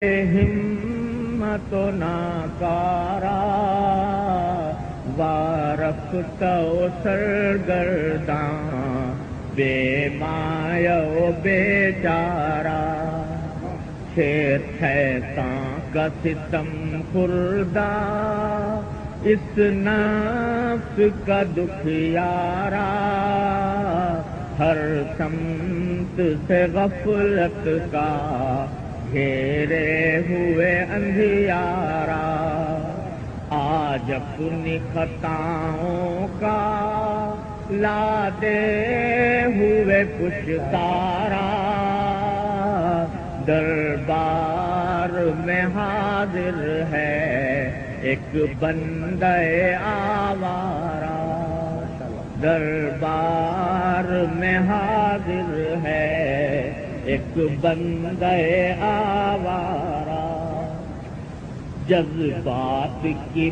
ہمت و ناکارا وارفت و سرگرداں بے مایہ و بے چارہ شیر شیطاں کا ستم خوردہ اس نفس کا دکھیارا ہر سمت سے غفلت کا گھیرے ہوئے اندھیارا آج اپنی خطاؤں کا لادے ہوئے پشکارا دربار میں حاضر ہے ایک بندہ آوارہ دربار میں حاضر ہے ایک بندہ آوارہ جذبات کی